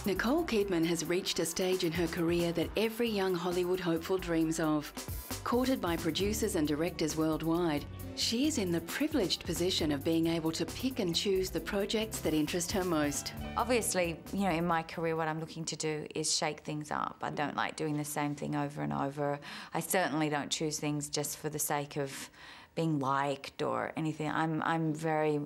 Nicole Kidman has reached a stage in her career that every young Hollywood hopeful dreams of. Courted by producers and directors worldwide, she is in the privileged position of being able to pick and choose the projects that interest her most. Obviously, you know, in my career, what I'm looking to do is shake things up. I don't like doing the same thing over and over. I certainly don't choose things just for the sake of being liked or anything. I'm very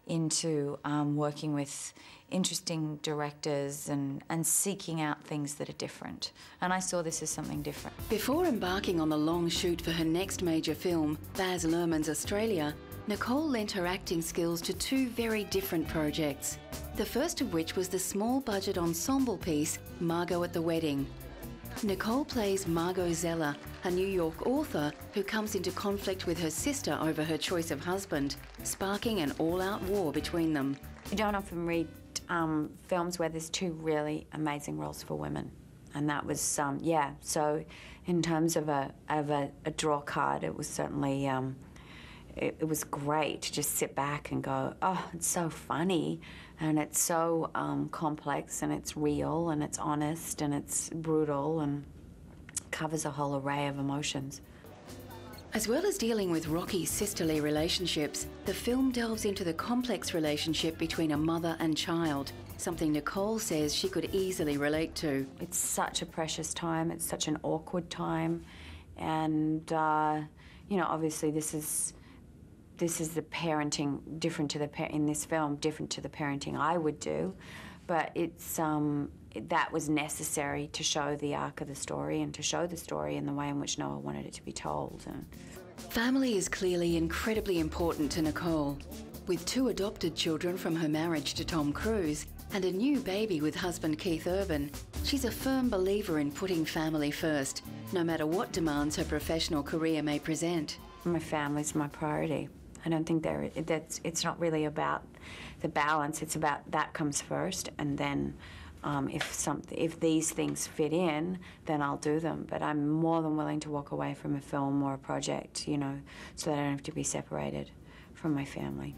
into working with interesting directors and seeking out things that are different. And I saw this as something different. Before embarking on the long shoot for her next major film, Baz Luhrmann's Australia, Nicole lent her acting skills to two very different projects. The first of which was the small-budget ensemble piece, Margot at the Wedding. Nicole plays Margot Zeller, a New York author who comes into conflict with her sister over her choice of husband, sparking an all-out war between them. You don't often read films where there's two really amazing roles for women. And that was, yeah, so in terms of a draw card, it was certainly, it was great to just sit back and go, oh, it's so funny, and it's so complex, and it's real, and it's honest, and it's brutal, and covers a whole array of emotions. As well as dealing with rocky sisterly relationships, the film delves into the complex relationship between a mother and child, something Nicole says she could easily relate to. It's such a precious time, it's such an awkward time, and you know, obviously this is the parenting different to in this film, different to the parenting I would do, but it's that was necessary to show the arc of the story and to show the story in the way in which Noah wanted it to be told. Family is clearly incredibly important to Nicole. With two adopted children from her marriage to Tom Cruise and a new baby with husband Keith Urban, she's a firm believer in putting family first, no matter what demands her professional career may present. My family's my priority. I don't think it's not really about the balance, it's about that comes first, and then if these things fit in, then I'll do them. But I'm more than willing to walk away from a film or a project, you know, so that I don't have to be separated from my family.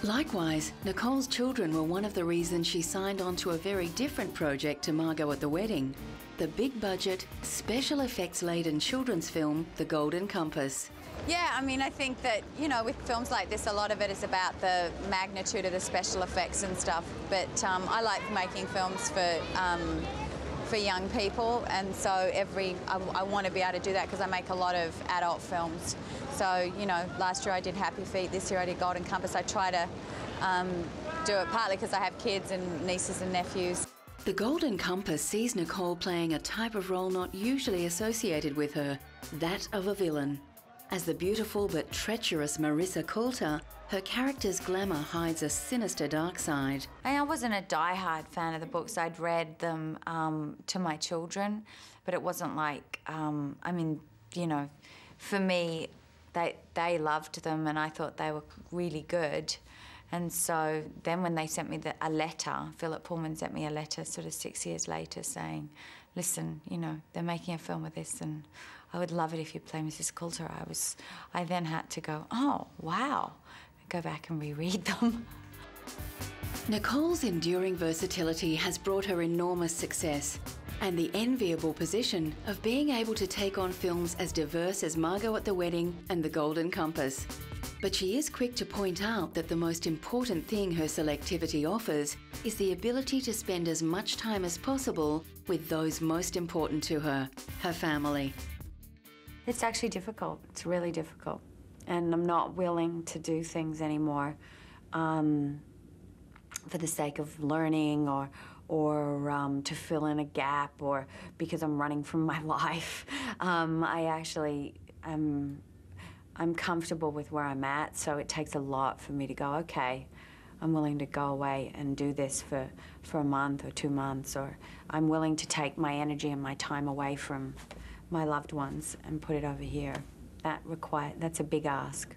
Likewise, Nicole's children were one of the reasons she signed on to a very different project to Margot at the Wedding, the big-budget, special effects-laden children's film, The Golden Compass. Yeah, I mean, I think that, you know, with films like this, a lot of it is about the magnitude of the special effects and stuff, but I like making films for young people, and so I want to be able to do that because I make a lot of adult films. So, you know, last year I did Happy Feet, this year I did Golden Compass. I try to do it partly because I have kids and nieces and nephews. The Golden Compass sees Nicole playing a type of role not usually associated with her, that of a villain. As the beautiful but treacherous Marissa Coulter, her character's glamour hides a sinister dark side. I wasn't a die-hard fan of the books. I'd read them to my children, but it wasn't like, I mean, you know, for me, they loved them and I thought they were really good. And so then when they sent me a letter, Philip Pullman sent me a letter sort of 6 years later saying, listen, you know, they're making a film of this and I would love it if you play Mrs. Coulter. I then had to go, oh, wow, go back and reread them. Nicole's enduring versatility has brought her enormous success and the enviable position of being able to take on films as diverse as Margot at the Wedding and The Golden Compass. But she is quick to point out that the most important thing her selectivity offers is the ability to spend as much time as possible with those most important to her, her family. It's actually difficult. It's really difficult. And I'm not willing to do things anymore for the sake of learning or to fill in a gap or because I'm running from my life. I'm comfortable with where I'm at, so it takes a lot for me to go, okay, I'm willing to go away and do this for a month or 2 months, or I'm willing to take my energy and my time away from my loved ones and put it over here. That's a big ask.